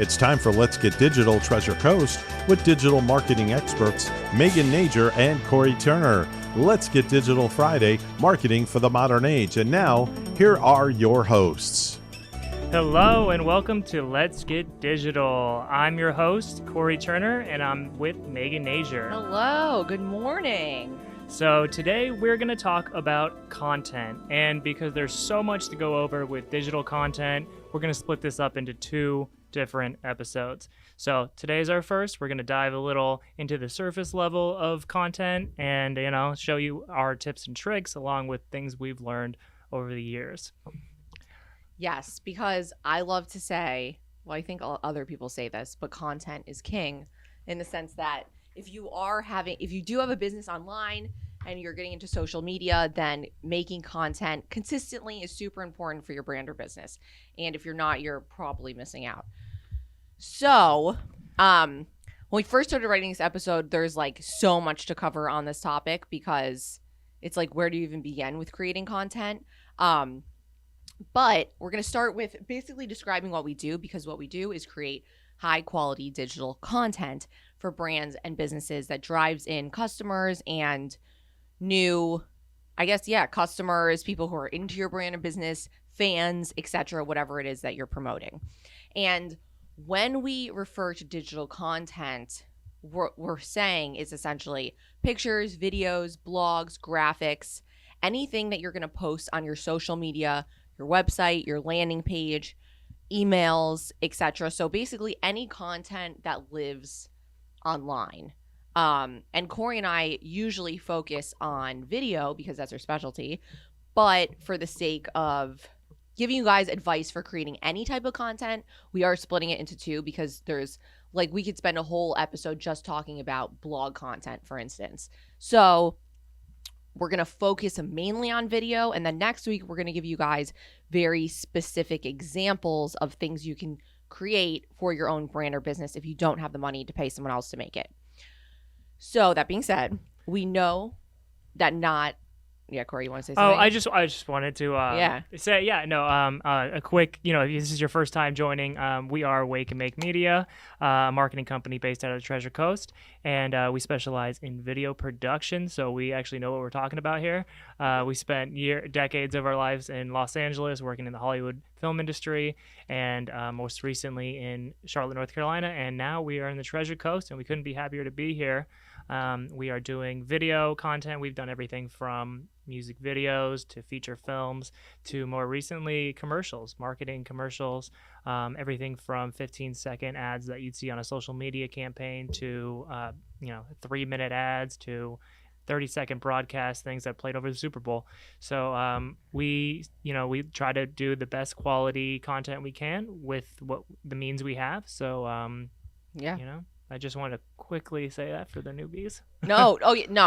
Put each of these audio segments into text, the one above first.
It's time for Let's Get Digital Treasure Coast with digital marketing experts Megan Nager and Corey Turner. Let's Get Digital Friday, marketing for the modern age. And now, here are your hosts. Hello and welcome to Let's Get Digital. I'm your host, Corey Turner, and I'm with Megan Nager. Hello, good morning. So today we're going to talk about content, and because there's so much to go over with digital content, we're going to split this up into two different episodes. So today's our first. We're going to dive a little into the surface level of content and, show you our tips and tricks along with things we've learned over the years. Yes, because I love to say, well, I think other people say this, but content is king in the sense that if you do have a business online and you're getting into social media, then making content consistently is super important for your brand or business. And if you're not, you're probably missing out. So, when we first started writing this episode, there's like so much to cover on this topic because it's like, where do you even begin with creating content? But we're going to start with basically describing what we do, because what we do is create high quality digital content for brands and businesses that drives in customers and new, customers, people who are into your brand or business, fans, etc., whatever it is that you're promoting. And when we refer to digital content, what we're saying is essentially pictures, videos, blogs, graphics, anything that you're going to post on your social media, your website, your landing page, emails, etc. So basically any content that lives online. And Corey and I usually focus on video because that's our specialty. But for the sake of giving you guys advice for creating any type of content, we are splitting it into two because there's we could spend a whole episode just talking about blog content, for instance. So we're going to focus mainly on video. And then next week, we're going to give you guys very specific examples of things you can create for your own brand or business if you don't have the money to pay someone else to make it. So that being said, we know that Corey, you want to say something? Oh, I just wanted to say, a quick, if this is your first time joining, we are Wake and Make Media, a marketing company based out of the Treasure Coast, and we specialize in video production, so we actually know what we're talking about here. We spent decades of our lives in Los Angeles working in the Hollywood film industry, and most recently in Charlotte, North Carolina, and now we are in the Treasure Coast, and we couldn't be happier to be here. We are doing video content. We've done everything from music videos to feature films to more recently commercials, marketing commercials, everything from 15-second ads that you'd see on a social media campaign to 3-minute ads to 30-second broadcast things that played over the Super Bowl. So we try to do the best quality content we can with what the means we have. So I just want to quickly say that for the newbies. No,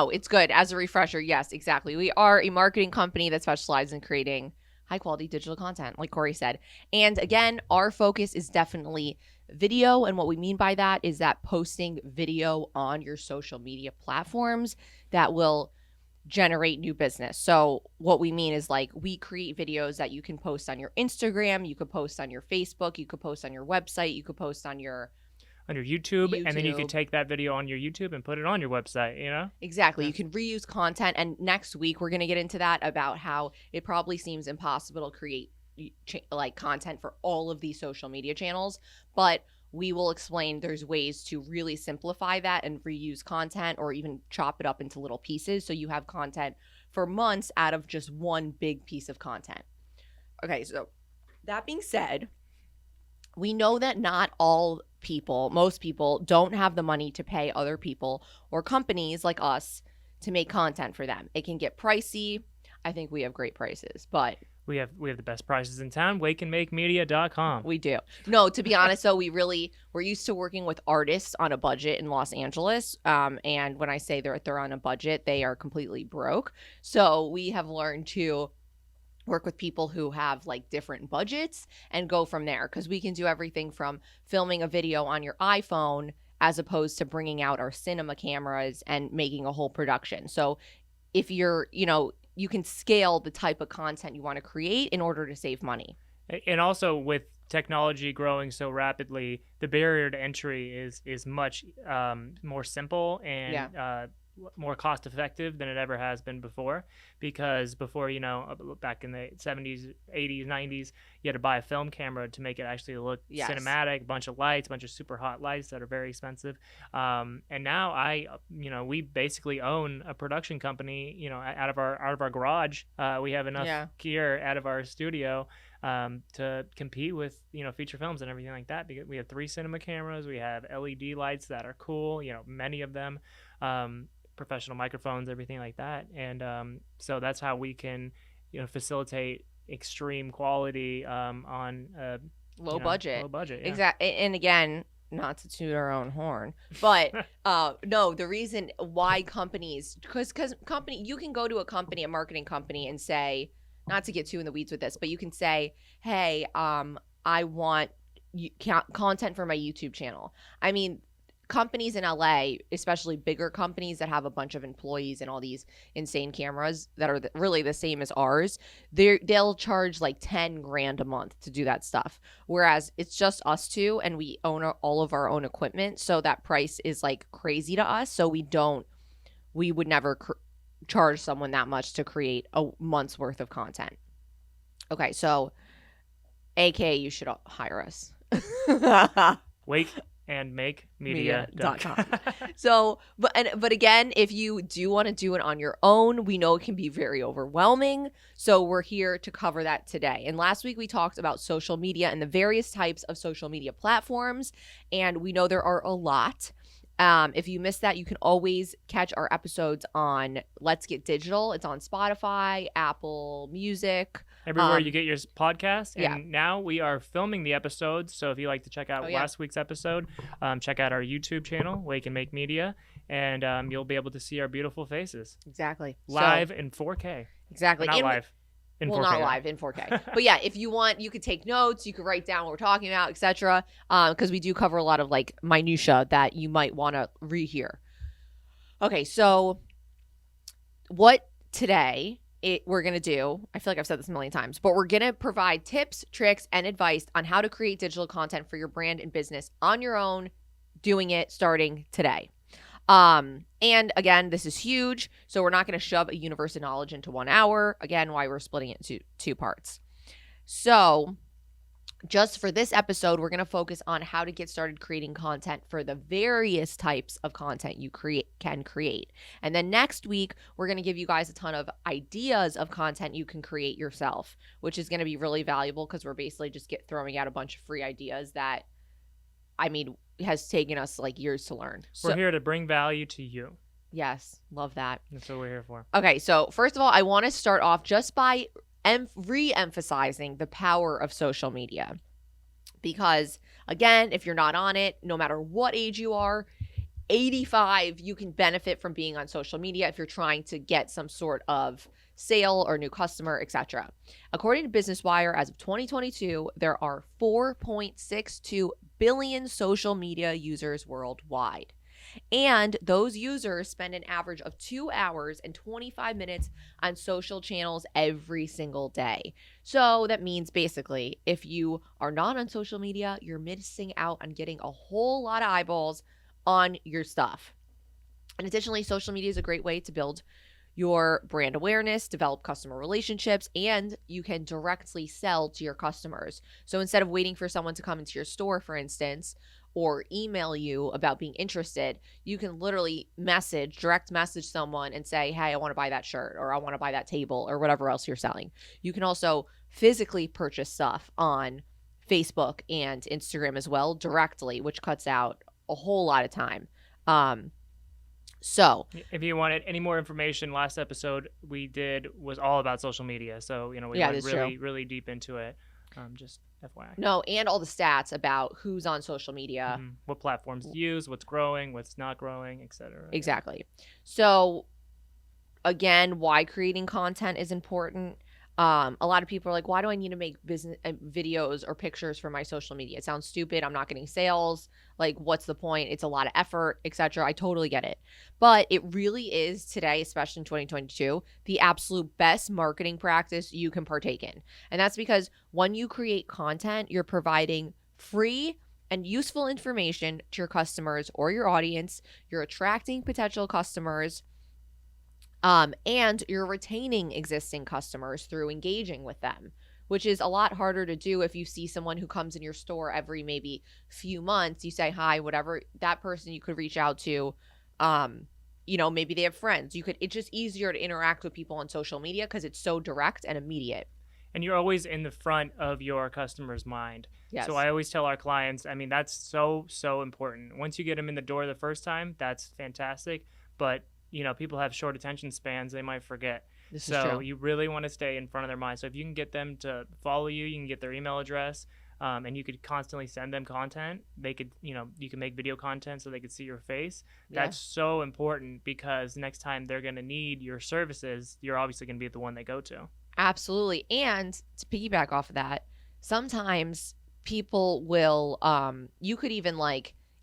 it's good. As a refresher, yes, exactly. We are a marketing company that specializes in creating high-quality digital content, like Corey said. And again, our focus is definitely video. And what we mean by that is that posting video on your social media platforms that will generate new business. So what we mean is we create videos that you can post on your Instagram, you could post on your Facebook, you could post on your website, you could post on your YouTube, and then you could take that video on your YouTube and put it on your website, Exactly. Yeah. You can reuse content. And next week, we're going to get into that about how it probably seems impossible to create content for all of these social media channels. But we will explain there's ways to really simplify that and reuse content or even chop it up into little pieces so you have content for months out of just one big piece of content. Okay, so that being said, we know that not most people don't have the money to pay other people or companies like us to make content for them. It can get pricey. I think we have great prices, but we have the best prices in town. wakeandmakemedia.com. We do. No, to be honest though, we're used to working with artists on a budget in Los Angeles. And when I say they're on a budget, they are completely broke. So we have learned to work with people who have different budgets and go from there, because we can do everything from filming a video on your iPhone as opposed to bringing out our cinema cameras and making a whole production. So if you're, you can scale the type of content you want to create in order to save money. And also with technology growing so rapidly, the barrier to entry is much more simple and more cost effective than it ever has been before. Because before, back in the 70s, 80s, 90s, you had to buy a film camera to make it actually look cinematic, a bunch of lights, a bunch of super hot lights that are very expensive. And now we basically own a production company, out of our garage. We have enough gear out of our studio to compete with feature films and everything like that, because we have 3 cinema cameras, we have LED lights that are cool, many of them, professional microphones, everything like that. And so that's how we can facilitate extreme quality on low budget. Exactly. And again, not to toot our own horn, but no, the reason why companies, because you can go to a marketing company and say, not to get too in the weeds with this, but you can say, hey, I want content for my YouTube channel. I mean, companies in LA, especially bigger companies that have a bunch of employees and all these insane cameras that are really the same as ours, they'll charge like 10 grand a month to do that stuff. Whereas it's just us two, and we own all of our own equipment. So that price is like crazy to us. So we would never charge someone that much to create a month's worth of content. Okay, so AKA you should hire us. Wake and make media.com. So, but again, if you do want to do it on your own, we know it can be very overwhelming. So we're here to cover that today. And last week we talked about social media and the various types of social media platforms. And we know there are a lot. If you missed that, you can always catch our episodes on Let's Get Digital. It's on Spotify, Apple Music. Everywhere you get your podcast. And now we are filming the episodes. So if you like to check out last week's episode, check out our YouTube channel, Wake and Make Media, and you'll be able to see our beautiful faces. Exactly. Live in 4K. Exactly. Not live. Not live in 4K. But yeah, if you want, you could take notes, you could write down what we're talking about, etc. Because we do cover a lot of like minutia that you might want to rehear. Okay, so what today we're going to do, I feel like I've said this a million times, but we're going to provide tips, tricks, and advice on how to create digital content for your brand and business on your own, doing it starting today. And again, this is huge, so we're not going to shove a universe of knowledge into 1 hour. Again, why we're splitting it into 2 parts. So just for this episode, we're going to focus on how to get started creating content for the various types of content you can create. And then next week, we're going to give you guys a ton of ideas of content you can create yourself, which is going to be really valuable because we're basically just throwing out a bunch of free ideas that, I mean, has taken us like years to learn. We're here to bring value to you. Yes, love that. That's what we're here for. Okay, so first of all, I want to start off just by re-emphasizing the power of social media. Because again, if you're not on it, no matter what age you are, 85, you can benefit from being on social media if you're trying to get some sort of sale or new customer, etc. According to Business Wire, as of 2022, there are 4.62 billion social media users worldwide. And those users spend an average of 2 hours and 25 minutes on social channels every single day. So that means basically, if you are not on social media, you're missing out on getting a whole lot of eyeballs on your stuff. And additionally, social media is a great way to build your brand awareness, develop customer relationships, and you can directly sell to your customers. So instead of waiting for someone to come into your store, for instance, or email you about being interested, you can literally direct message someone and say, hey, I want to buy that shirt, or I want to buy that table, or whatever else you're selling. You can also physically purchase stuff on Facebook and Instagram as well directly, which cuts out a whole lot of time. So if you wanted any more information, last episode we did was all about social media. So, we went really deep into it. Just FYI. No, and all the stats about who's on social media. Mm-hmm. What platforms to use, what's growing, what's not growing, etc. Exactly. So again, why creating content is important. A lot of people are like, why do I need to make business videos or pictures for my social media? It sounds stupid. I'm not getting sales. Like, what's the point? It's a lot of effort, etc. I totally get it. But it really is today, especially in 2022, the absolute best marketing practice you can partake in. And that's because when you create content, you're providing free and useful information to your customers or your audience. You're attracting potential customers. And you're retaining existing customers through engaging with them, which is a lot harder to do if you see someone who comes in your store every maybe few months. You say hi, whatever. That person you could reach out to. Maybe they have friends. It's just easier to interact with people on social media because it's so direct and immediate. And you're always in the front of your customer's mind. Yes. So I always tell our clients, I mean, that's so, so important. Once you get them in the door the first time, that's fantastic. But people have short attention spans. They might forget. This is true. You really want to stay in front of their mind. So if you can get them to follow you, you can get their email address, and you could constantly send them content. They could, you can make video content so they could see your face. That's so important because next time they're going to need your services, you're obviously going to be the one they go to. Absolutely. And to piggyback off of that, sometimes people will, you could even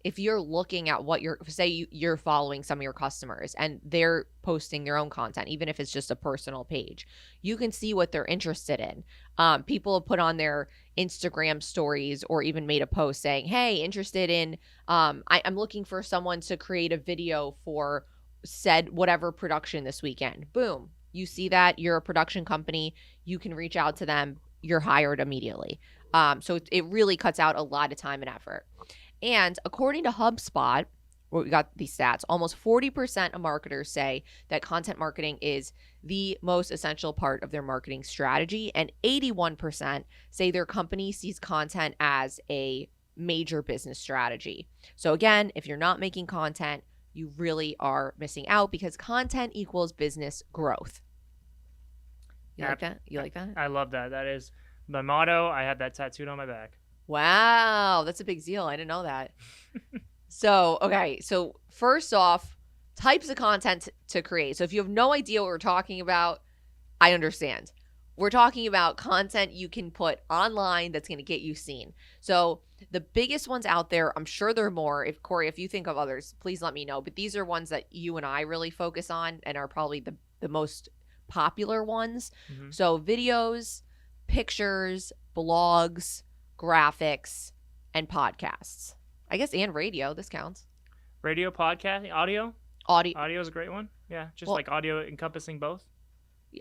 if you're looking at what you're following some of your customers and they're posting their own content, even if it's just a personal page, you can see what they're interested in. People have put on their Instagram stories or even made a post saying, hey, interested in, I'm looking for someone to create a video for said whatever production this weekend. Boom. You see that, you're a production company, you can reach out to them, you're hired immediately. So it really cuts out a lot of time and effort. And according to HubSpot, where we got these stats, almost 40% of marketers say that content marketing is the most essential part of their marketing strategy. And 81% say their company sees content as a major business strategy. So again, if you're not making content, you really are missing out because content equals business growth. You like that? You like that? I love that. That is my motto. I have that tattooed on my back. Wow, that's a big deal. I didn't know that. So first off, types of content to create. So if you have no idea what we're talking about, I understand. We're talking about content you can put online that's going to get you seen. So the biggest ones out there, I'm sure there are more. Corey, if you think of others, please let me know. But these are ones that you and I really focus on and are probably the most popular ones. Mm-hmm. So videos, pictures, blogs, graphics, and podcasts. I guess and radio. This counts. Radio, podcast, audio. Audio is a great one. Yeah, like audio encompassing both.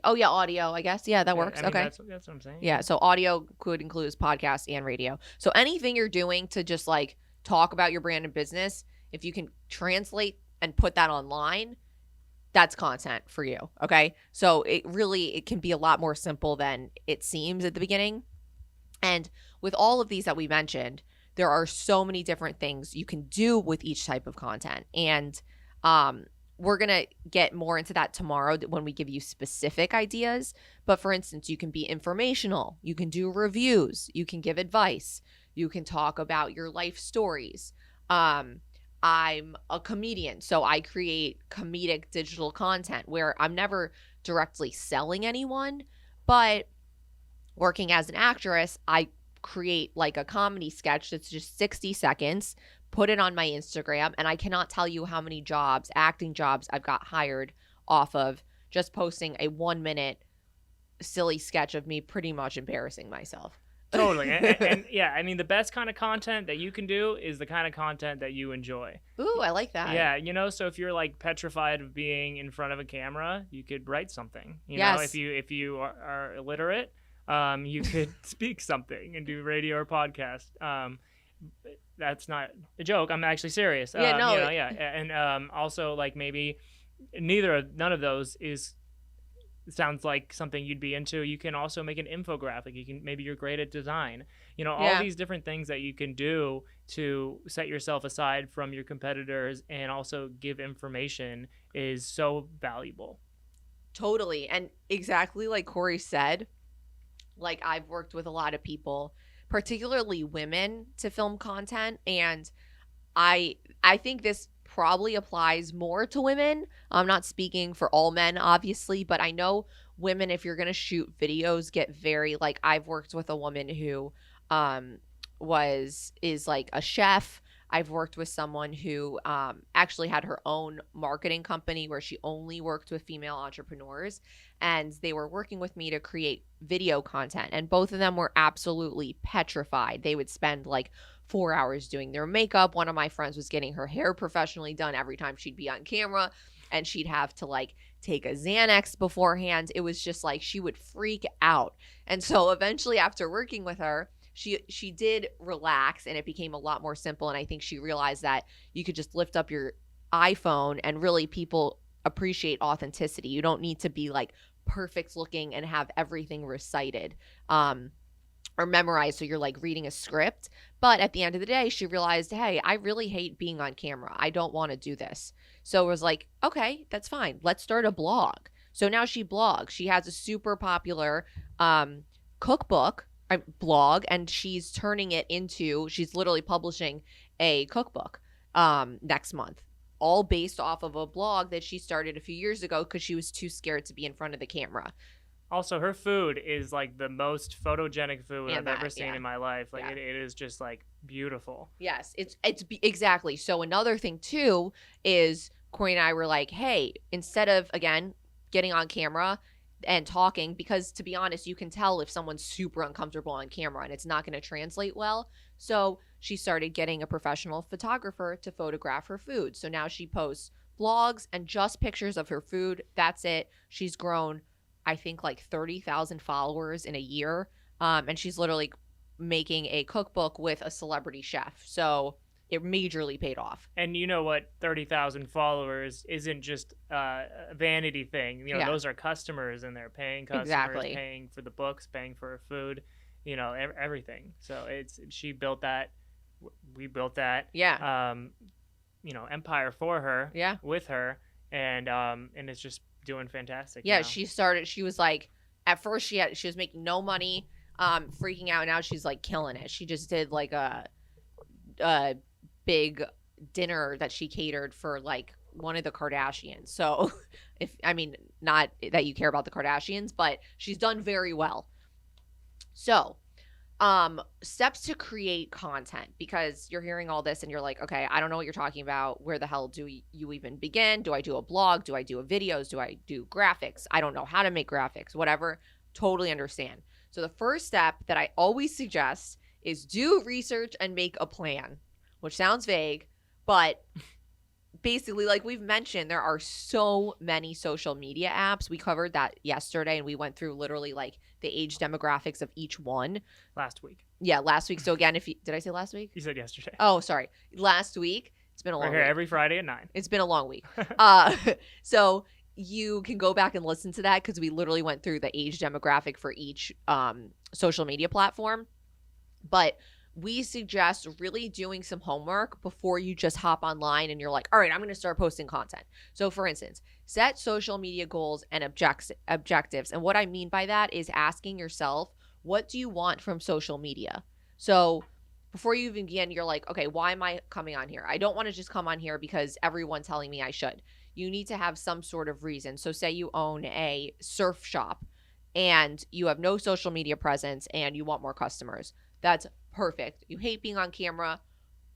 Oh yeah, audio. I guess yeah, that works. I mean, okay, that's what I'm saying. Yeah, so audio could include podcast and radio. So anything you're doing to just talk about your brand and business, if you can translate and put that online, that's content for you. Okay, so it can be a lot more simple than it seems at the beginning. And with all of these that we mentioned, there are so many different things you can do with each type of content. And we're going to get more into that tomorrow when we give you specific ideas. But for instance, you can be informational. You can do reviews. You can give advice. You can talk about your life stories. I'm a comedian, so I create comedic digital content where I'm never directly selling anyone, but working as an actress, I create a comedy sketch that's just 60 seconds, put it on my Instagram, and I cannot tell you how many acting jobs I've got hired off of just posting a 1-minute silly sketch of me pretty much embarrassing myself. Totally. and yeah, I mean, the best kind of content that you can do is the kind of content that you enjoy. Ooh, I like that. Yeah, so if you're petrified of being in front of a camera, you could write something. Yes. If you are illiterate, you could speak something and do radio or podcast. That's not a joke. I'm actually serious. Yeah, no. And also maybe none of those sounds like something you'd be into. You can also make an infographic. Maybe you're great at design. All these different things that you can do to set yourself aside from your competitors and also give information is so valuable. Totally. And exactly like Corey said, I've worked with a lot of people, particularly women, to film content. And I think this probably applies more to women. I'm not speaking for all men, obviously, but I know women, if you're going to shoot videos, get very like, I've worked with a woman who is like a chef. I've worked with someone who actually had her own marketing company where she only worked with female entrepreneurs, and they were working with me to create video content. And both of them were absolutely petrified. They would spend like 4 hours doing their makeup. One of my friends was getting her hair professionally done every time she'd be on camera, and she'd have to like take a Xanax beforehand. It was just like she would freak out. And so eventually, after working with her, she did relax, and it became a lot more simple. And I think she realized that you could just lift up your iPhone, and really people appreciate authenticity. You don't need to be like perfect looking and have everything recited or memorized, so you're like reading a script. But at the end of the day, she realized, hey, I really hate being on camera. I don't want to do this. So it was like, okay, that's fine. Let's start a blog. So now she blogs. She has a super popular cookbook blog, and she's turning it into, she's literally publishing a cookbook next month, all based off of a blog that she started a few years ago because she was too scared to be in front of the camera. Also, her food is like the most photogenic food I've ever seen in my life. Like it is just like beautiful. Yes, it's exactly. So another thing too is Corey and I were like, hey, instead of, again, getting on camera and talking, because to be honest, you can tell if someone's super uncomfortable on camera and it's not going to translate well. So she started getting a professional photographer to photograph her food. So now she posts blogs and just pictures of her food. That's it. She's grown, I think, like 30,000 followers in a year. And she's literally making a cookbook with a celebrity chef. So it majorly paid off. And you know what? 30,000 followers isn't just a vanity thing. You know, those are customers, and they're paying customers, paying for the books, paying for her food, you know, everything. So she built that. We built that. Yeah. You know, empire for her. Yeah. With her, and it's just doing fantastic. Yeah. Now. She was like, at first she was making no money, freaking out. Now she's like killing it. She just did like a big dinner that she catered for like one of the Kardashians. So not that you care about the Kardashians, but she's done very well. So steps to create content, because you're hearing all this and you're like, okay, I don't know what you're talking about. Where the hell do you even begin? Do I do a blog? Do I do videos? Do I do graphics? I don't know how to make graphics, whatever. Totally understand. So the first step that I always suggest is do research and make a plan, which sounds vague, but basically, like we've mentioned, there are so many social media apps. We covered that yesterday, and we went through literally like the age demographics of each one. Last week. Yeah, last week. So again, did I say last week? You said yesterday. Oh, sorry. Last week. It's been a long week. We're here every Friday at 9. It's been a long week. So you can go back and listen to that, because we literally went through the age demographic for each social media platform. But we suggest really doing some homework before you just hop online and you're like, all right, I'm going to start posting content. So for instance, set social media goals and objectives. And what I mean by that is asking yourself, what do you want from social media? So before you even begin, you're like, okay, why am I coming on here? I don't want to just come on here because everyone's telling me I should. You need to have some sort of reason. So say you own a surf shop and you have no social media presence and you want more customers. That's perfect. You hate being on camera.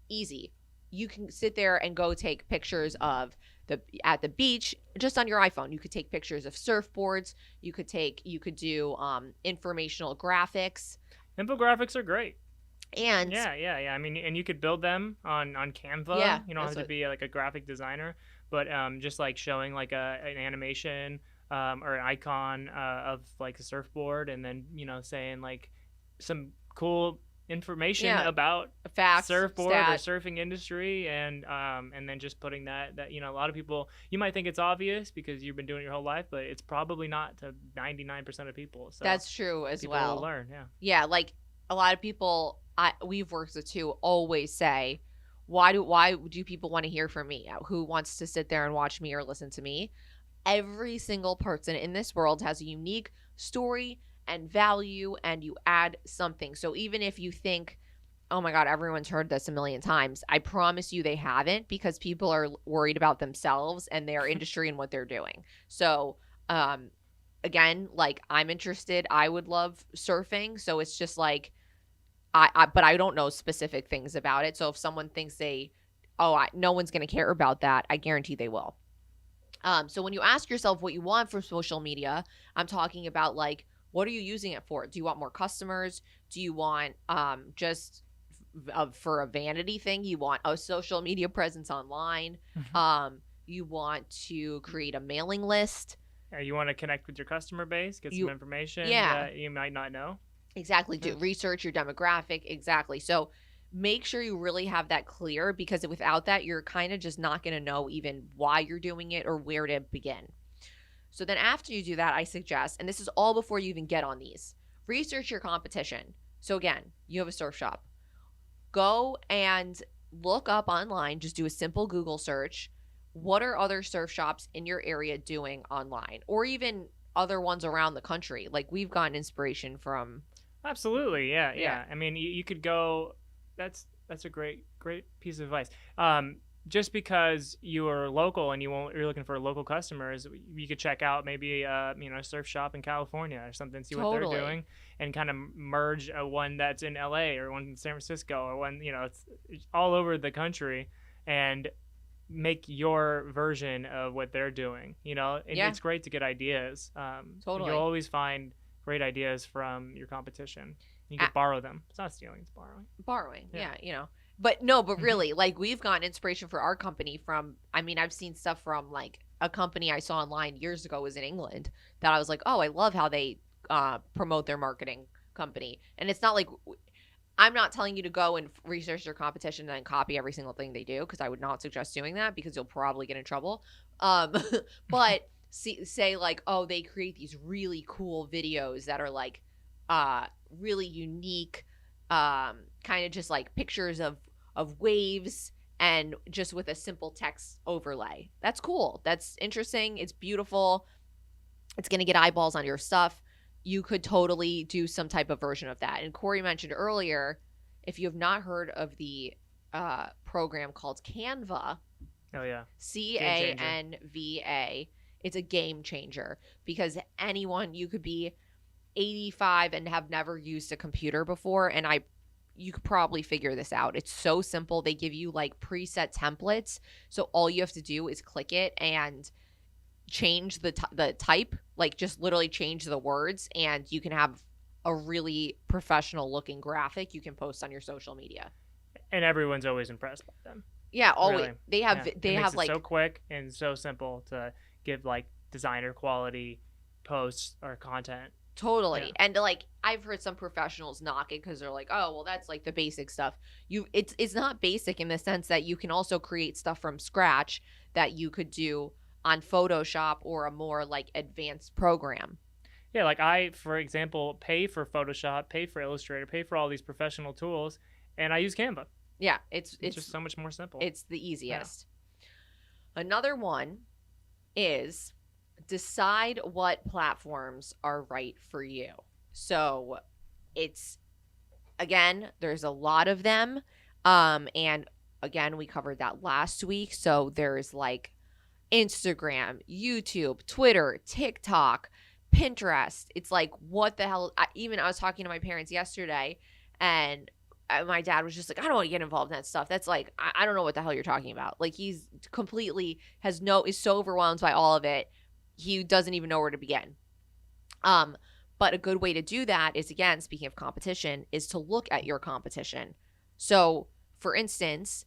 Easy. You can sit there and go take pictures of at the beach just on your iPhone. You could take pictures of surfboards. You could do informational graphics. Infographics are great. And yeah. I mean, and you could build them on Canva. Yeah, you don't have to be like a graphic designer, but just like showing like an animation or an icon of like a surfboard, and then saying like some cool information about facts, surfboard or surfing industry, and then just putting that a lot of people, you might think it's obvious because you've been doing it your whole life, but it's probably not to 99% of people. So that's true as people well. Will learn, yeah. Like a lot of people we've worked with too always say, why do people want to hear from me? Who wants to sit there and watch me or listen to me? Every single person in this world has a unique story and value, and you add something. So even if you think, oh my God, everyone's heard this a million times, I promise you they haven't, because people are worried about themselves and their industry and what they're doing. So again, like I'm interested. I would love surfing. So it's just like, but I don't know specific things about it. So if someone thinks no one's going to care about that, I guarantee they will. So when you ask yourself what you want from social media, I'm talking about like, what are you using it for? Do you want more customers? Do you want just for a vanity thing? You want a social media presence online? You want to create a mailing list? You want to connect with your customer base, get some information that you might not know? Exactly. Do research your demographic. Exactly. So make sure you really have that clear, because without that, you're kind of just not going to know even why you're doing it or where to begin. So then after you do that, I suggest, and this is all before you even get on these, research your competition. So again, you have a surf shop. Go and look up online, just do a simple Google search. What are other surf shops in your area doing online, or even other ones around the country? Like we've gotten inspiration from. Absolutely. Yeah. I mean, you could go, that's a great piece of advice. Just because you are local and you're looking for local customers, you could check out maybe a surf shop in California or something, see what they're doing, and kind of merge one that's in LA or one in San Francisco or one, it's all over the country, and make your version of what they're doing. It's great to get ideas. You'll always find great ideas from your competition. You can borrow them. It's not stealing, it's borrowing. Yeah. But really, like we've gotten inspiration for our company from, I've seen stuff from like a company I saw online years ago was in England that I was like, oh, I love how they promote their marketing company. And it's not like, I'm not telling you to go and research their competition and then copy every single thing they do, because I would not suggest doing that, because you'll probably get in trouble. But say like, oh, they create these really cool videos that are like really unique, kind of just like pictures of waves and just with a simple text overlay. That's cool. That's interesting. It's beautiful. It's going to get eyeballs on your stuff. You could totally do some type of version of that. And Corey mentioned earlier, if you have not heard of the program called Canva. Oh yeah. Canva. It's a game changer, because you could be 85 and have never used a computer before, and you could probably figure this out. It's so simple. They give you like preset templates, so all you have to do is click it and change the type, like just literally change the words, and you can have a really professional looking graphic you can post on your social media. And everyone's always impressed by them. Yeah, always. Really. They have like so quick and so simple to give like designer quality posts or content. Totally. Yeah. And like I've heard some professionals knock it because they're like, oh, well, that's like the basic stuff. It's not basic in the sense that you can also create stuff from scratch that you could do on Photoshop or a more like advanced program. Yeah, like I, for example, pay for Photoshop, pay for Illustrator, pay for all these professional tools, and I use Canva. Yeah, it's just so much more simple. It's the easiest. Yeah. Another one is decide what platforms are right for you. So it's, again, there's a lot of them. And again, we covered that last week. So there's like Instagram, YouTube, Twitter, TikTok, Pinterest. It's like, what the hell? I was talking to my parents yesterday, and my dad was just like, I don't want to get involved in that stuff. That's like, I don't know what the hell you're talking about. Like, he's completely is so overwhelmed by all of it. He doesn't even know where to begin. But a good way to do that is, again, speaking of competition, is to look at your competition. So, for instance,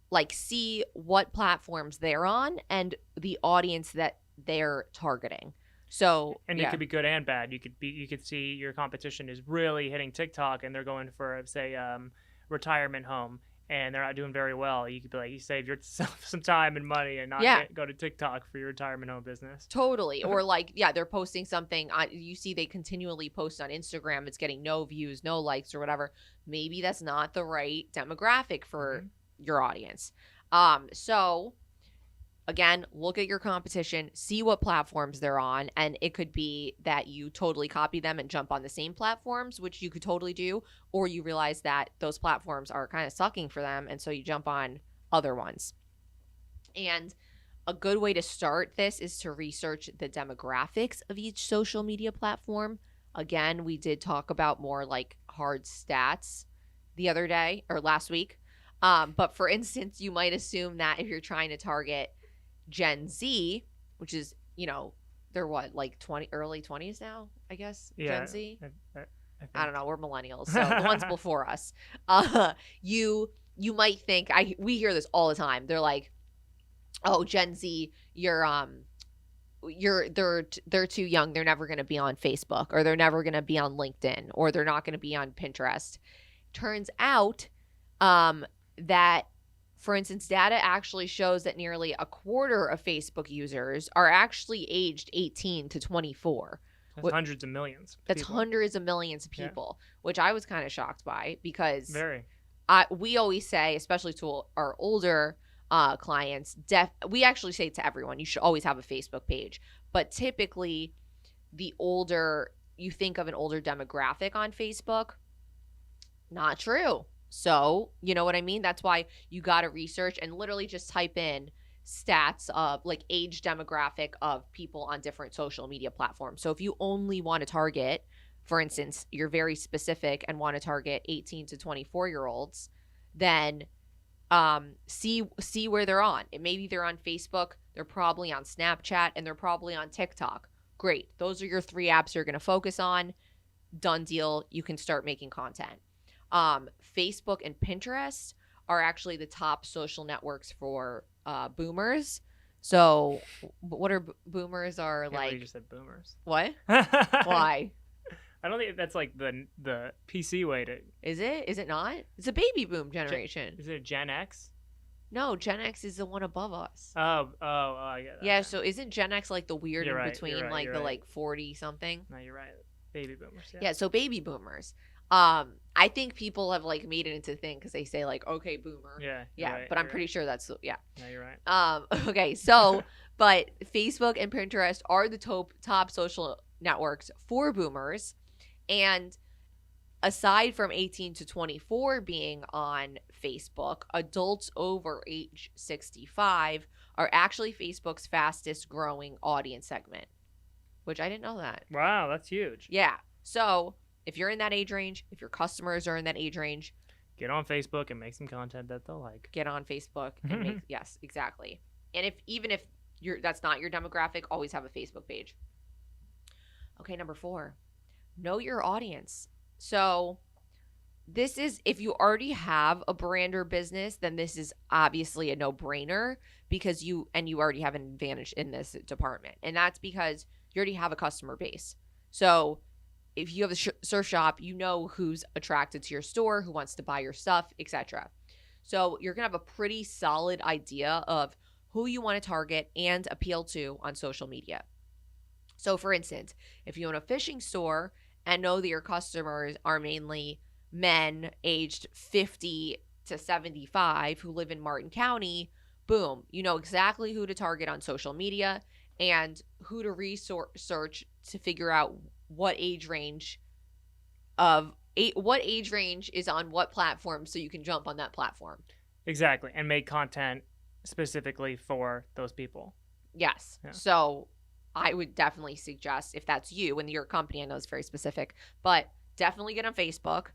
like see what platforms they're on and the audience that they're targeting. So, and it could be good and bad. You could see your competition is really hitting TikTok and they're going for, say, retirement home, and they're not doing very well. You could be like, you save yourself some time and money and not go to TikTok for your retirement home business. Totally. Or like, they're posting something you see they continually post on Instagram. It's getting no views, no likes or whatever. Maybe that's not the right demographic for your audience. So again, look at your competition, see what platforms they're on, and it could be that you totally copy them and jump on the same platforms, which you could totally do, or you realize that those platforms are kind of sucking for them, and so you jump on other ones. And a good way to start this is to research the demographics of each social media platform. Again, we did talk about more like hard stats the other day or last week. But for instance, you might assume that if you're trying to target Gen Z, which is, they're what, like early 20s now, I guess, Yeah, Gen Z? I don't know. We're millennials, so the ones before us. You might think, we hear this all the time. They're like, oh, Gen Z, they're too young. They're never going to be on Facebook, or they're never going to be on LinkedIn, or they're not going to be on Pinterest. Turns out that, for instance, data actually shows that nearly a quarter of Facebook users are actually aged 18 to 24. That's hundreds of millions. That's hundreds of millions of people, which I was kind of shocked by, because we always say, especially to our older clients, we actually say to everyone, you should always have a Facebook page. But typically, the older you think of an older demographic on Facebook, not true. So, you know what I mean? That's why you got to research and literally just type in stats of like age demographic of people on different social media platforms. So if you only want to target, for instance, you're very specific and want to target 18 to 24-year-olds, then see where they're on. Maybe they're on Facebook, they're probably on Snapchat, and they're probably on TikTok. Great. Those are your 3 apps you're going to focus on. Done deal. You can start making content. Facebook and Pinterest are actually the top social networks for boomers. So what are boomers are like? You just said boomers. What? Why? I don't think that's like the PC way to. Is it? Is it not? It's a baby boom generation. Is it Gen X? No, Gen X is the one above us. Oh, I get that. Yeah, so isn't Gen X like the weird You're in right, between, you're right, like you're the right. like 40 something? No, you're right. Baby boomers. Yeah, so baby boomers. I think people have like made it into a thing because they say like, okay, boomer. Yeah. Yeah, but I'm pretty sure that's No, you're right. Okay, so but Facebook and Pinterest are the top social networks for boomers, and aside from 18 to 24 being on Facebook, adults over age 65 are actually Facebook's fastest growing audience segment, which I didn't know that. Wow, that's huge. Yeah. So if you're in that age range, if your customers are in that age range, get on Facebook and make some content that they'll like. Get on Facebook and make, yes, exactly. And even if that's not your demographic, always have a Facebook page. Okay, number 4, know your audience. So this is, if you already have a brand or business, then this is obviously a no-brainer, because you already have an advantage in this department. And that's because you already have a customer base. So if you have a surf shop, you know who's attracted to your store, who wants to buy your stuff, etc. So you're going to have a pretty solid idea of who you want to target and appeal to on social media. So for instance, if you own a fishing store and know that your customers are mainly men aged 50 to 75 who live in Martin County, boom, you know exactly who to target on social media and who to research to figure out what age range is on what platform, so you can jump on that platform. Exactly, and make content specifically for those people. Yes. Yeah. So I would definitely suggest, if that's you and your company, I know it's very specific, but definitely get on Facebook.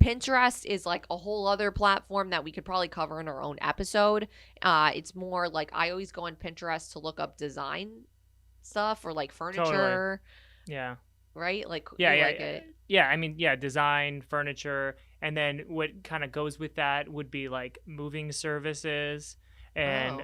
Pinterest is like a whole other platform that we could probably cover in our own episode. It's more like, I always go on Pinterest to look up design stuff or like furniture. Totally. Yeah. Right? Like, design, furniture, and then what kind of goes with that would be like moving services. And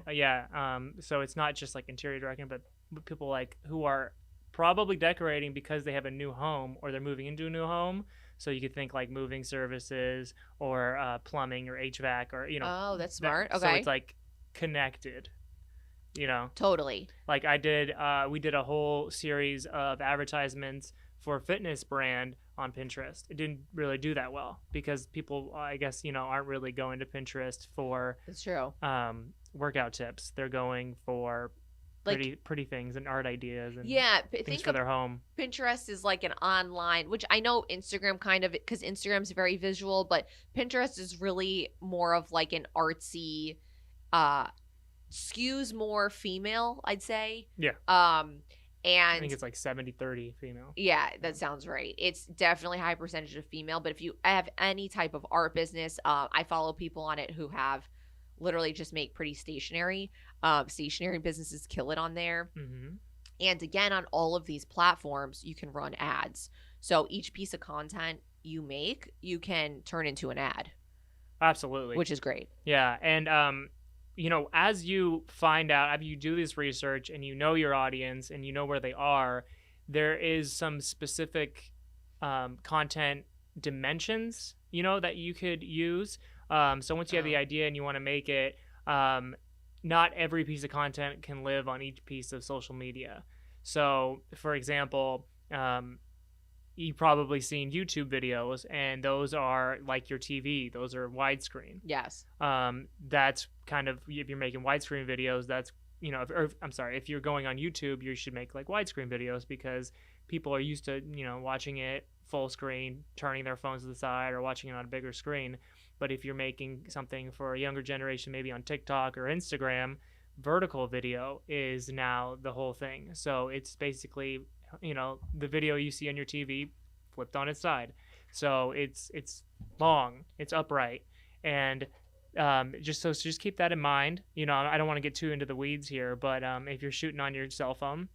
so it's not just like interior directing, but people like who are probably decorating because they have a new home or they're moving into a new home. So you could think like moving services or plumbing or HVAC or, Oh, that's smart. Okay. So it's like connected, Totally. Like we did a whole series of advertisements for a fitness brand on Pinterest. It didn't really do that well because people, I guess, aren't really going to Pinterest for That's true. Workout tips. They're going for like pretty things and art ideas and things for their home. Pinterest is like an online, which I know Instagram kind of, because Instagram's very visual, but Pinterest is really more of like an artsy skews more female, I'd say. Yeah. And I think it's like 70-30 female. Yeah, that sounds right. It's definitely a high percentage of female. But if you have any type of art business, I follow people on it who have literally just make pretty stationery. Stationery businesses kill it on there. Mm-hmm. And again, on all of these platforms, you can run ads. So each piece of content you make, you can turn into an ad. Absolutely. Which is great. Yeah. And, as you find out, after you do this research and you know your audience and you know where they are, there is some specific content dimensions, that you could use. So once you have the idea and you want to make it, not every piece of content can live on each piece of social media. So, for example, you've probably seen YouTube videos, and those are like your TV. Those are widescreen. Yes. That's kind of, if you're making widescreen videos, that's, if you're going on YouTube, you should make like widescreen videos because people are used to, watching it full screen, turning their phones to the side or watching it on a bigger screen. But if you're making something for a younger generation, maybe on TikTok or Instagram, vertical video is now the whole thing. So it's basically, the video you see on your TV flipped on its side. So it's long, it's upright. And just keep that in mind. I don't want to get too into the weeds here, but if you're shooting on your cell phone,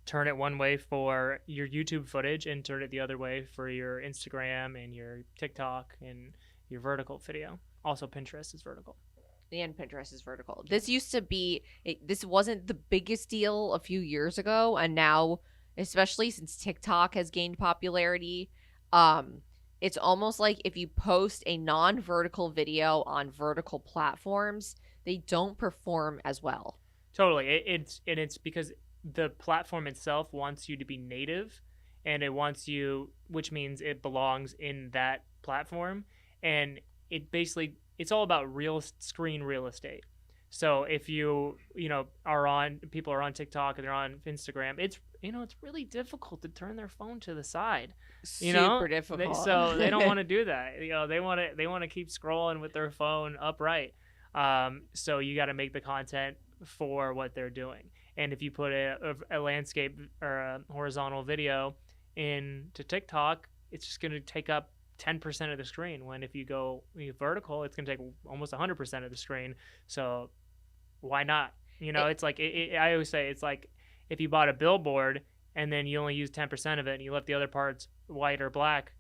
turn it one way for your YouTube footage and turn it the other way for your Instagram and your TikTok and your vertical video. Also, Pinterest is vertical. And Pinterest is vertical. This used to be, this wasn't the biggest deal a few years ago. And now, especially since TikTok has gained popularity, it's almost like if you post a non-vertical video on vertical platforms, they don't perform as well. Totally. It's because the platform itself wants you to be native, and it wants you, which means it belongs in that platform. And it basically, it's all about screen real estate. So if people are on TikTok and they're on Instagram, it's really difficult to turn their phone to the side. Super difficult. So they don't want to do that. They want to keep scrolling with their phone upright. So you got to make the content for what they're doing. And if you put a landscape or a horizontal video into TikTok, it's just going to take up 10% of the screen, when if you go vertical, it's going to take almost 100% of the screen. So why not? It's like, I always say, it's like if you bought a billboard and then you only use 10% of it and you left the other parts white or black,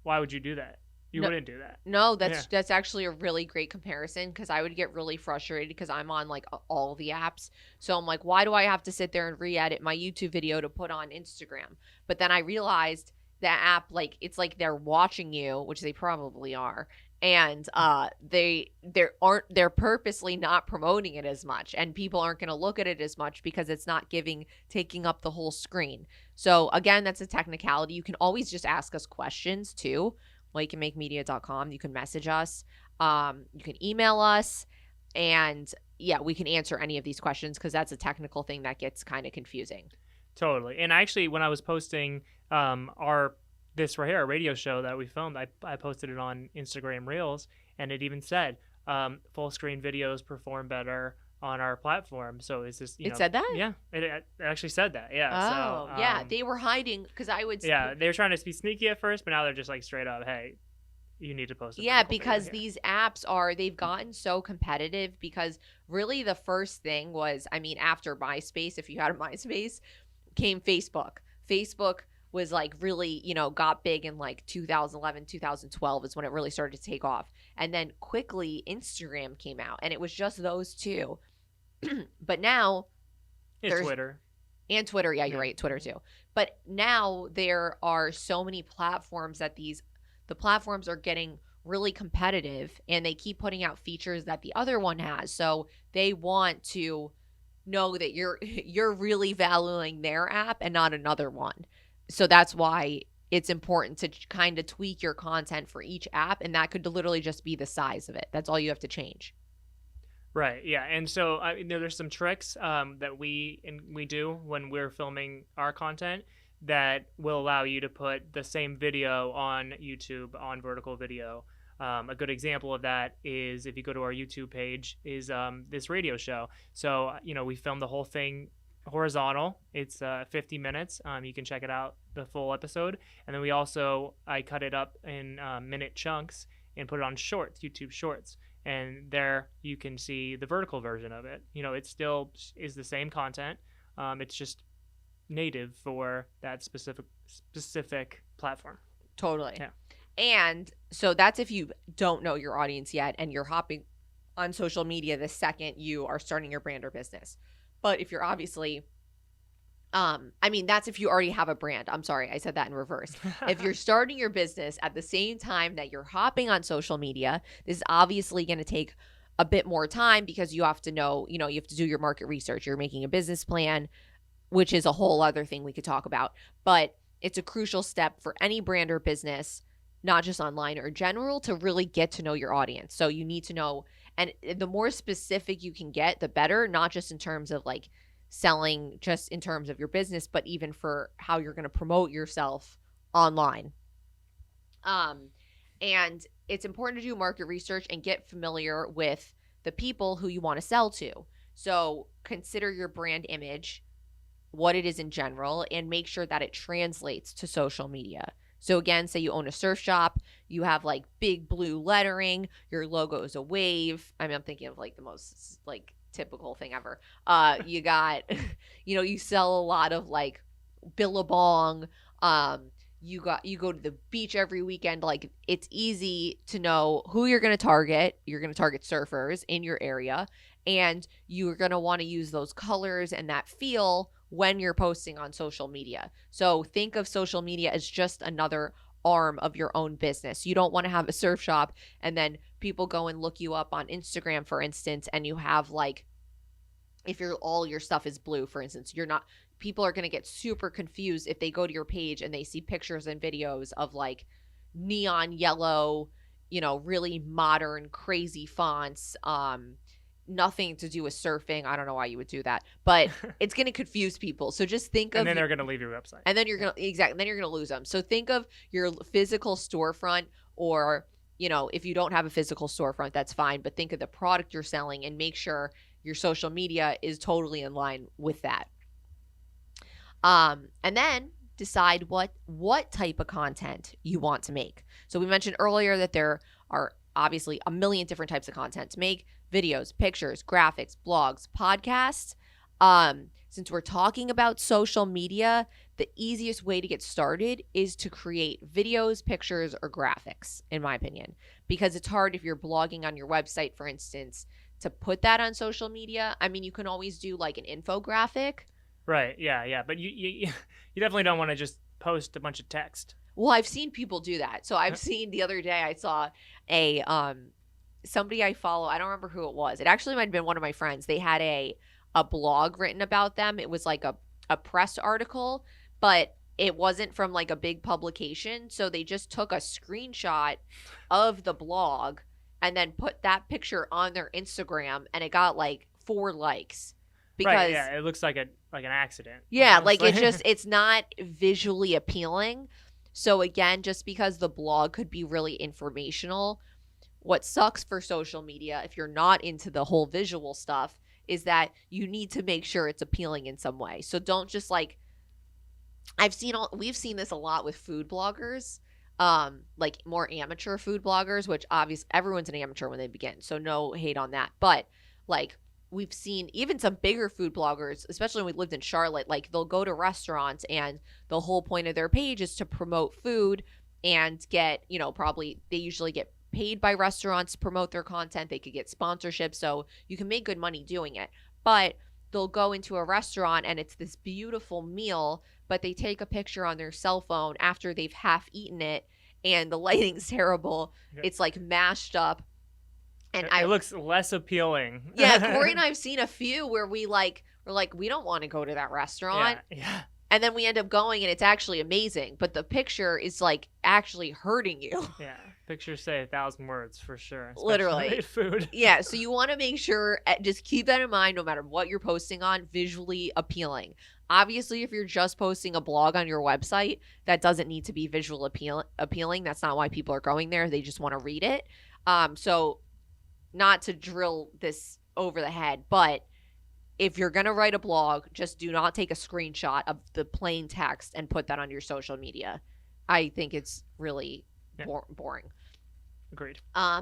why would you do that? You wouldn't do that. No, that's actually a really great comparison, because I would get really frustrated because I'm on like all the apps. So I'm like, why do I have to sit there and re-edit my YouTube video to put on Instagram? But then I realized that app, like, it's like they're watching you, which they probably are, and they're purposely not promoting it as much, and people aren't going to look at it as much because it's not taking up the whole screen. So again, that's a technicality. You can always just ask us questions too. WakeandMakeMedia.com. You can message us, you can email us, and we can answer any of these questions, because that's a technical thing that gets kind of confusing. Totally. And actually, when I was posting this right here, our radio show that we filmed, I posted it on Instagram Reels, and it even said full screen videos perform better on our platform. So is this, it said that? Yeah, it actually said that. Yeah. Oh, yeah. They were hiding, because I would. Yeah, they were trying to be sneaky at first, but now they're just like straight up, hey, you need to post it. Yeah, because these apps they've gotten so competitive, because really the first thing was, after MySpace, if you had a MySpace, came Facebook. Facebook was like really, got big in like 2011, 2012 is when it really started to take off. And then quickly Instagram came out, and it was just those two. But now it's Twitter. And Twitter. Yeah, you're right. Twitter too. But now there are so many platforms that the platforms are getting really competitive, and they keep putting out features that the other one has. So they want to know that you're really valuing their app and not another one. So that's why it's important to kind of tweak your content for each app, and that could literally just be the size of it. That's all you have to change. Right. Yeah. And so there's some tricks that we do when we're filming our content that will allow you to put the same video on YouTube on vertical video, A good example of that is if you go to our YouTube page is this radio show. So, we filmed the whole thing horizontal. It's 50 minutes. You can check it out, the full episode. And then I cut it up in minute chunks and put it on shorts, YouTube shorts. And there you can see the vertical version of it. It still is the same content. It's just native for that specific platform. Totally. Yeah. And so that's if you don't know your audience yet and you're hopping on social media the second you are starting your brand or business. But if you're obviously, that's if you already have a brand. I'm sorry, I said that in reverse. If you're starting your business at the same time that you're hopping on social media, this is obviously going to take a bit more time because you have to know, you have to do your market research. You're making a business plan, which is a whole other thing we could talk about. But it's a crucial step for any brand or business, not just online or general, to really get to know your audience. So you need to know, and the more specific you can get, the better, not just in terms of like selling, just in terms of your business, but even for how you're going to promote yourself online. And it's important to do market research and get familiar with the people who you want to sell to. So consider your brand image, what it is in general, and make sure that it translates to social media. So again, say you own a surf shop, you have like big blue lettering, your logo is a wave. I'm thinking of like the most like typical thing ever. You got, you sell a lot of like Billabong. You go to the beach every weekend. Like it's easy to know who you're going to target. You're going to target surfers in your area, and you're going to want to use those colors and that feel when you're posting on social media. So think of social media as just another arm of your own business. You don't want to have a surf shop and then people go and look you up on Instagram, for instance, and you have like, if all your stuff is blue, for instance, people are going to get super confused if they go to your page and they see pictures and videos of like neon yellow, really modern, crazy fonts, nothing to do with surfing. I don't know why you would do that, but it's going to confuse people. So just think of, and then they're going to leave your website. And then you're going to, exactly. Then you're going to lose them. So think of your physical storefront, or, if you don't have a physical storefront, that's fine. But think of the product you're selling and make sure your social media is totally in line with that. And then decide what type of content you want to make. So we mentioned earlier that there are obviously a million different types of content to make: videos, pictures, graphics, blogs, podcasts. Since we're talking about social media, the easiest way to get started is to create videos, pictures, or graphics, in my opinion, because it's hard if you're blogging on your website, for instance, to put that on social media. You can always do like an infographic. Right. Yeah. But you definitely don't want to just post a bunch of text. Well, I've seen people do that. So I've seen, the other day I saw somebody I follow. I don't remember who it was. It actually might have been one of my friends. They had a blog written about them. It was like a press article, but it wasn't from like a big publication. So they just took a screenshot of the blog and then put that picture on their Instagram, and it got like 4 likes. Because, right, yeah, it looks like an accident. Yeah, like it's not visually appealing. So again, just because the blog could be really informational, what sucks for social media, if you're not into the whole visual stuff, is that you need to make sure it's appealing in some way. So don't just like, we've seen this a lot with food bloggers, like more amateur food bloggers, which obviously everyone's an amateur when they begin, so no hate on that. But like, we've seen even some bigger food bloggers, especially when we lived in Charlotte, like they'll go to restaurants and the whole point of their page is to promote food and get, probably they usually get paid by restaurants to promote their content. They could get sponsorships, so you can make good money doing it. But they'll go into a restaurant and it's this beautiful meal, but they take a picture on their cell phone after they've half eaten it and the lighting's terrible. Yeah. It's like mashed up. And it looks less appealing. Yeah, Corey and I have seen a few where we're like, we don't want to go to that restaurant. Yeah. And then we end up going and it's actually amazing, but the picture is like actually hurting you. Yeah, pictures say 1,000 words for sure. Literally. Food. Yeah, so you want to make sure, just keep that in mind no matter what you're posting on, visually appealing. Obviously, if you're just posting a blog on your website, that doesn't need to be visual appealing. That's not why people are going there. They just want to read it. So not to drill this over the head, but if you're going to write a blog, just do not take a screenshot of the plain text and put that on your social media. I think it's really boring. Agreed.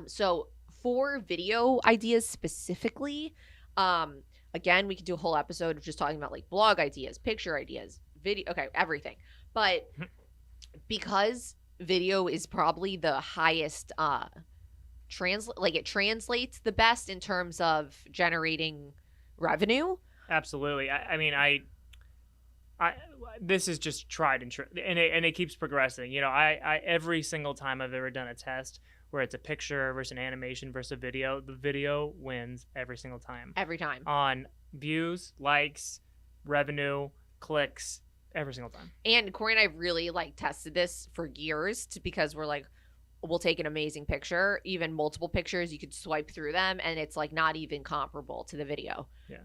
So for video ideas specifically, again, we could do a whole episode of just talking about like blog ideas, picture ideas, video, okay, everything. But because video is probably the highest it translates the best in terms of generating revenue. Absolutely. I mean, I this is just tried and true, and it keeps progressing. You know, I every single time I've ever done a test where it's a picture versus an animation versus a video, the video wins every single time. Every time. On views, likes, revenue, clicks, every single time. And Corey and I really like tested this for years because we're like, we'll take an amazing picture, even multiple pictures, you could swipe through them and it's like not even comparable to the video. Yeah.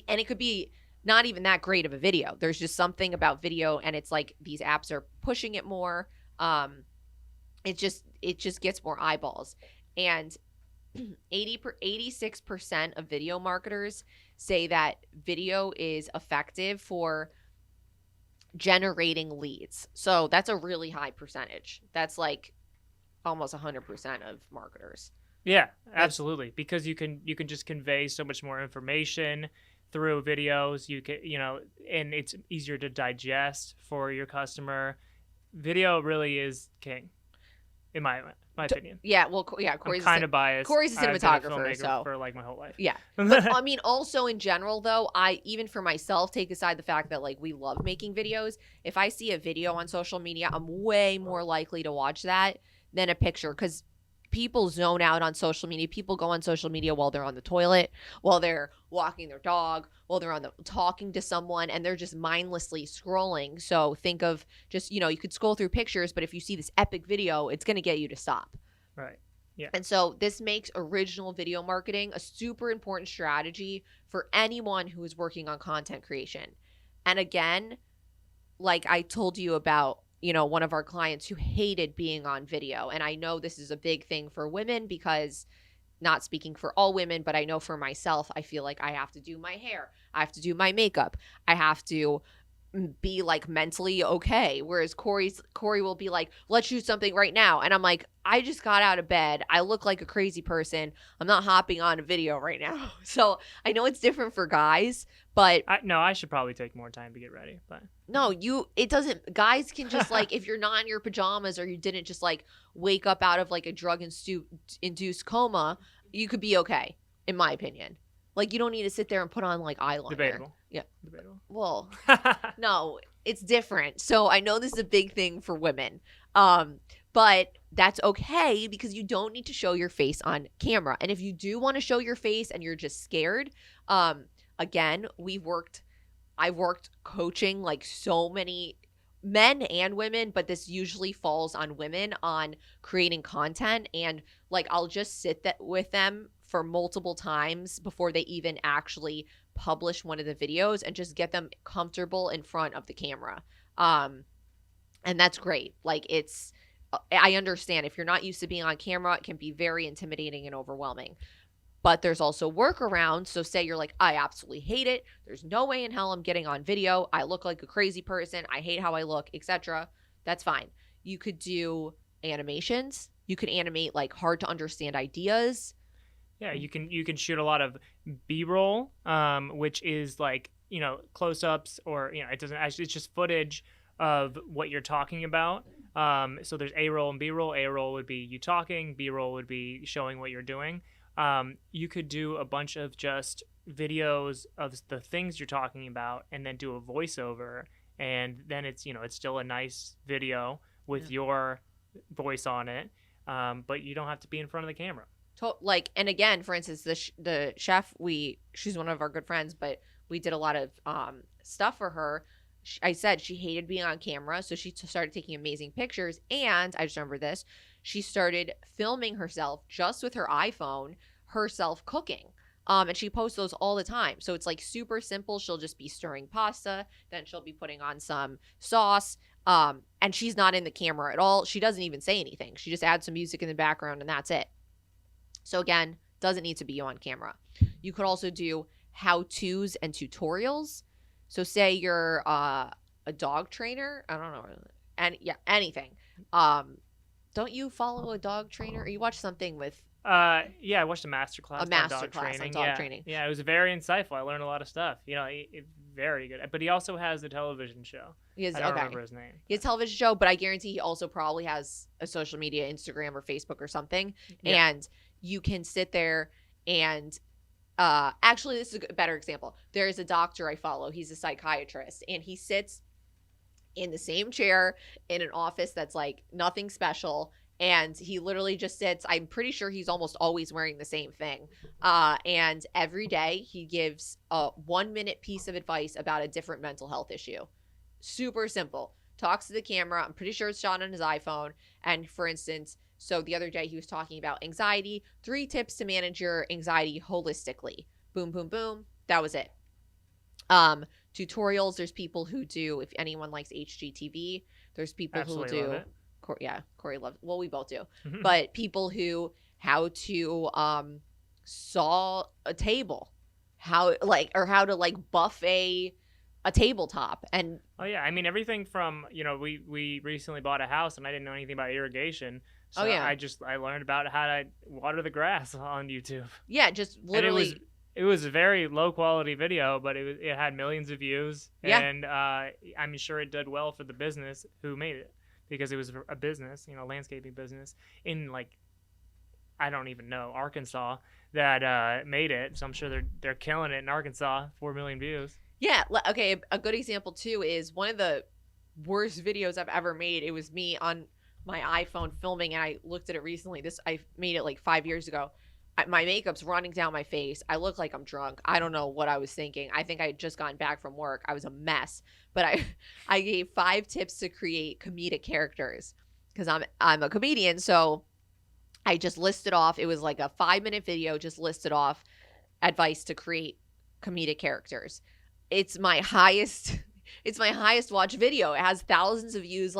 And it could be not even that great of a video. There's just something about video and it's like these apps are pushing it more. It just gets more eyeballs. And 86% of video marketers say that video is effective for generating leads. So that's a really high percentage. That's like almost 100% of marketers. Yeah, absolutely. Because you can just convey so much more information through videos. You can, and it's easier to digest for your customer. Video really is king, in my opinion. Yeah, well, yeah, Corey's kind of biased. Corey's a cinematographer, so for like my whole life. Yeah, but I mean, also in general, though, I even for myself take aside the fact that like we love making videos. If I see a video on social media, I'm way more likely to watch that than a picture because people zone out on social media. People go on social media while they're on the toilet, while they're walking their dog, while they're talking to someone, and they're just mindlessly scrolling. So think of just, you could scroll through pictures, but if you see this epic video, it's going to get you to stop. Right. Yeah. And so this makes original video marketing a super important strategy for anyone who is working on content creation. And again, like I told you about, one of our clients who hated being on video. And I know this is a big thing for women because, not speaking for all women, but I know for myself, I feel like I have to do my hair. I have to do my makeup. I have to be like mentally okay. Whereas Corey will be like, let's shoot something right now. And I'm like, I just got out of bed. I look like a crazy person. I'm not hopping on a video right now. So I know it's different for guys, but I should probably take more time to get ready. But no, it doesn't. Guys can just like, if you're not in your pajamas or you didn't just like wake up out of like a drug-induced coma, you could be okay, in my opinion. Like, you don't need to sit there and put on like eyeliner. Debatable. Yeah. Debatable. Well, no, it's different. So I know this is a big thing for women. But that's okay because you don't need to show your face on camera. And if you do want to show your face and you're just scared, again, I've worked coaching like so many men and women, but this usually falls on women on creating content. And like, I'll just sit with them for multiple times before they even actually publish one of the videos and just get them comfortable in front of the camera. And that's great. Like, I understand if you're not used to being on camera, it can be very intimidating and overwhelming. But there's also workarounds. So say you're like, I absolutely hate it. There's no way in hell I'm getting on video. I look like a crazy person. I hate how I look, etc. That's fine. You could do animations. You could animate like hard to understand ideas. Yeah, you can shoot a lot of B-roll, which is like, close-ups or, it doesn't actually, it's just footage of what you're talking about. So there's A-roll and B-roll. A-roll would be you talking. B-roll would be showing what you're doing. You could do a bunch of just videos of the things you're talking about and then do a voiceover. And then it's, it's still a nice video with your voice on it. But you don't have to be in front of the camera. And again, for instance, the chef, she's one of our good friends, but we did a lot of stuff for her. I said she hated being on camera, so she started taking amazing pictures. And I just remember this. She started filming herself just with her iPhone, herself cooking. And she posts those all the time. So it's like super simple. She'll just be stirring pasta. Then she'll be putting on some sauce. And she's not in the camera at all. She doesn't even say anything. She just adds some music in the background and that's it. So again, doesn't need to be on camera. You could also do how-tos and tutorials. So say you're a dog trainer. I don't know. And yeah, anything. Don't you follow a dog trainer? Or you watch something with... Yeah, I watched a masterclass on dog training. Yeah, it was very insightful. I learned a lot of stuff. You know, very good. But he also has a television show. I don't remember his name. He has a television show, but I guarantee he also probably has a social media, Instagram or Facebook or something. Yeah. And you can sit there and actually, this is a better example. There is a doctor I follow. He's a psychiatrist, and he sits in the same chair in an office that's like nothing special. And he literally just sits. I'm pretty sure he's almost always wearing the same thing. And every day he gives a 1-minute piece of advice about a different mental health issue. Super simple. Talks to the camera. I'm pretty sure it's shot on his iPhone. And for instance, so the other day he was talking about anxiety. 3 tips to manage your anxiety holistically. Boom, boom, boom. That was it. Tutorials. There's people who do, if anyone likes HGTV, there's people who do. Corey loves. Well, we both do. But people who how to saw a table, how to buff a tabletop, and I mean everything from we recently bought a house and I didn't know anything about irrigation. So I learned about how to water the grass on YouTube. Yeah, just literally. And it was a very low quality video, but it had millions of views, and I'm sure it did well for the business who made it. Because it was a business, landscaping business in I don't even know, Arkansas that made it. So I'm sure they're killing it in Arkansas. 4 million views. Yeah. Okay. A good example too is one of the worst videos I've ever made. It was me on my iPhone filming, and I looked at it recently. I made it 5 years ago. My makeup's running down my face. I look like I'm drunk. I don't know what I was thinking. I think I had just gotten back from work. I was a mess. But I gave 5 tips to create comedic characters because I'm a comedian. So I just listed off. It was like a 5-minute video, just listed off advice to create comedic characters. It's my highest watched video. It has thousands of views,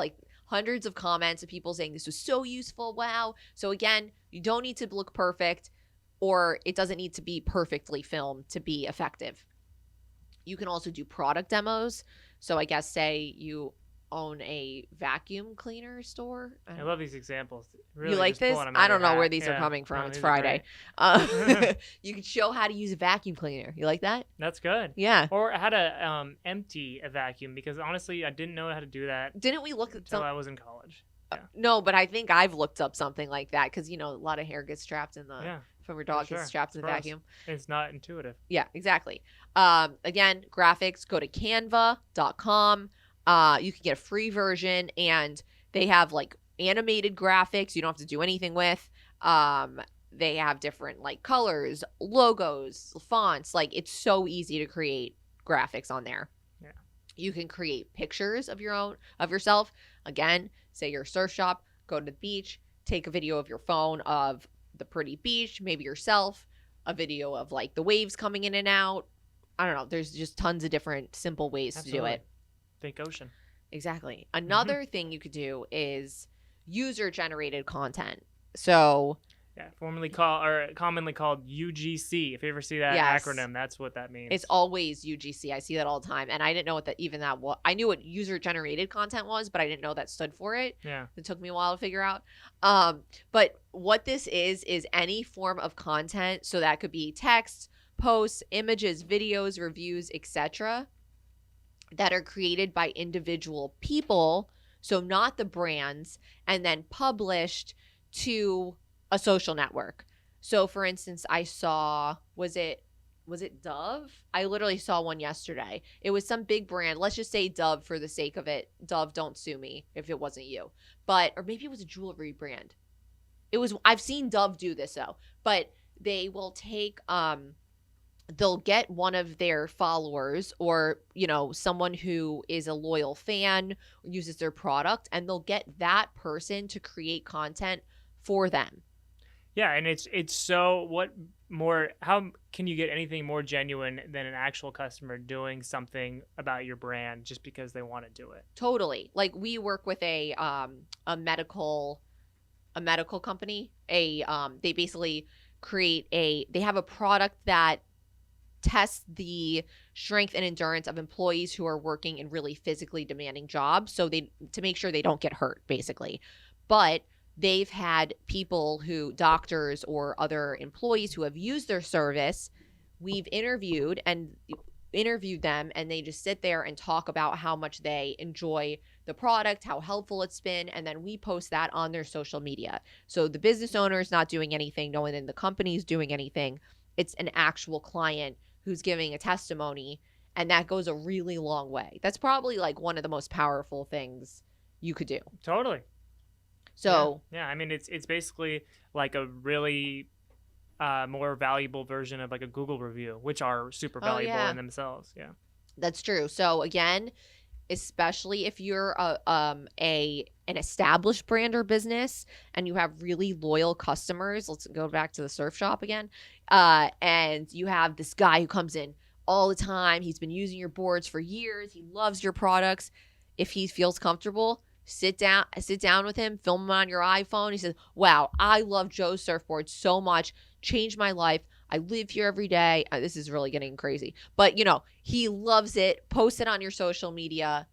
hundreds of comments of people saying this was so useful. Wow. So again, you don't need to look perfect. Or it doesn't need to be perfectly filmed to be effective. You can also do product demos. So I guess say you own a vacuum cleaner store. I love these examples. Really, you like this? I don't know where these are coming from. It's Friday. You can show how to use a vacuum cleaner. You like that? That's good. Yeah. Or how to empty a vacuum, because honestly, I didn't know how to do that. Didn't we look until I was in college? Yeah. No, but I think I've looked up something like that because a lot of hair gets trapped in the. Yeah. From your dog gets trapped in the vacuum. It's not intuitive. Yeah, exactly. Again, graphics, go to canva.com. You can get a free version, and they have animated graphics you don't have to do anything with. They have different colors, logos, fonts. It's so easy to create graphics on there. Yeah. You can create pictures of yourself. Again, say you're a surf shop, go to the beach, take a video of your phone of the pretty beach, maybe yourself, a video of the waves coming in and out. I don't know. There's just tons of different simple ways to do it. Think ocean. Exactly. Another thing you could do is user-generated content. So yeah, commonly called UGC. If you ever see that acronym, that's what that means. It's always UGC. I see that all the time, and I didn't know what that was. I knew what user-generated content was, but I didn't know that stood for it. Yeah, it took me a while to figure out. But what this is any form of content. So that could be text, posts, images, videos, reviews, etc., that are created by individual people. So not the brands, and then published to a social network. So for instance, I saw, was it Dove? I literally saw one yesterday. It was some big brand. Let's just say Dove for the sake of it. Dove, don't sue me if it wasn't you. Or maybe it was a jewelry brand. I've seen Dove do this though, but they will take they'll get one of their followers or, someone who is a loyal fan or uses their product, and they'll get that person to create content for them. Yeah, and it's so how can you get anything more genuine than an actual customer doing something about your brand just because they want to do it? Totally. Like, we work with a medical company. They basically they have a product that tests the strength and endurance of employees who are working in really physically demanding jobs, to make sure they don't get hurt, basically. But they've had doctors or other employees who have used their service. We've interviewed them, and they just sit there and talk about how much they enjoy the product, how helpful it's been, and then we post that on their social media. So the business owner is not doing anything, no one in the company is doing anything. It's an actual client who's giving a testimony, and that goes a really long way. That's probably like one of the most powerful things you could do. Totally. So yeah. I mean, it's basically like a really more valuable version of like a Google review, which are super valuable in themselves. Yeah, that's true. So again, especially if you're an established brand or business and you have really loyal customers, let's go back to the surf shop again, and you have this guy who comes in all the time. He's been using your boards for years. He loves your products. If he feels comfortable, sit down with him, film him on your iPhone. He says, wow, I love Joe's surfboard so much, changed my life. I live here every day. This is really getting crazy. But, he loves it. Post it on your social media.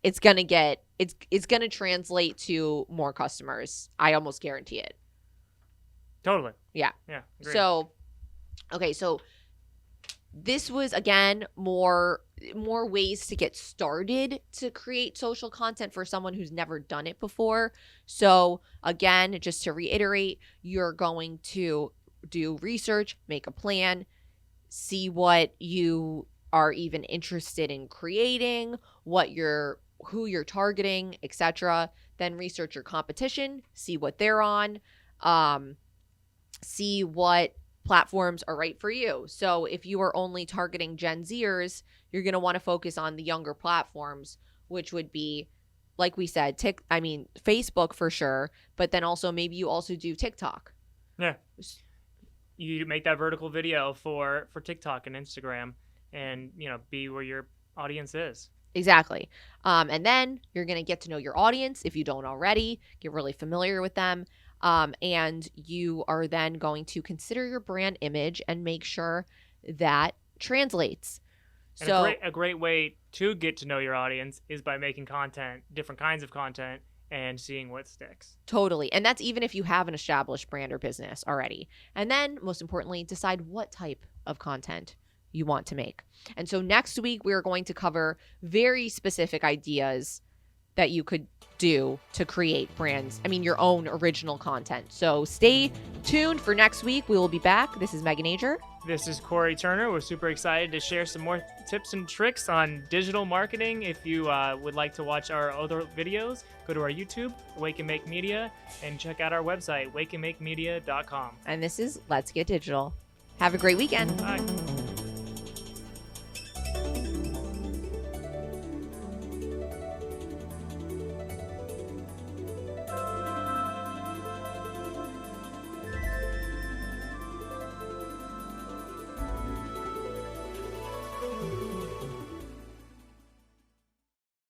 It's going to translate to more customers. I almost guarantee it. Totally. Yeah. Yeah. Agreed. So, okay. So this was, again, more ways to get started to create social content for someone who's never done it before. So again, just to reiterate, you're going to do research, make a plan, see what you are even interested in creating, who you're targeting, etc. Then research your competition, see what they're on, see what platforms are right for you. So if you are only targeting Gen Zers, you're going to want to focus on the younger platforms, which would be, like we said, Facebook for sure, but then also maybe you also do TikTok. Yeah. You make that vertical video for TikTok and Instagram, and be where your audience is. Exactly. And then you're going to get to know your audience if you don't already, get really familiar with them. And you are then going to consider your brand image and make sure that translates. And so a great way to get to know your audience is by making content, different kinds of content, and seeing what sticks. Totally. And that's even if you have an established brand or business already. And then, most importantly, decide what type of content you want to make. And so next week, we are going to cover very specific ideas that you could do to create your own original content. So stay tuned for next week. We will be back. This is Megan Ager. This is Corey Turner. We're super excited to share some more tips and tricks on digital marketing. If you would like to watch our other videos, go to our YouTube, Wake and Make Media, and check out our website, wakeandmakemedia.com. And this is Let's Get Digital. Have a great weekend. Bye.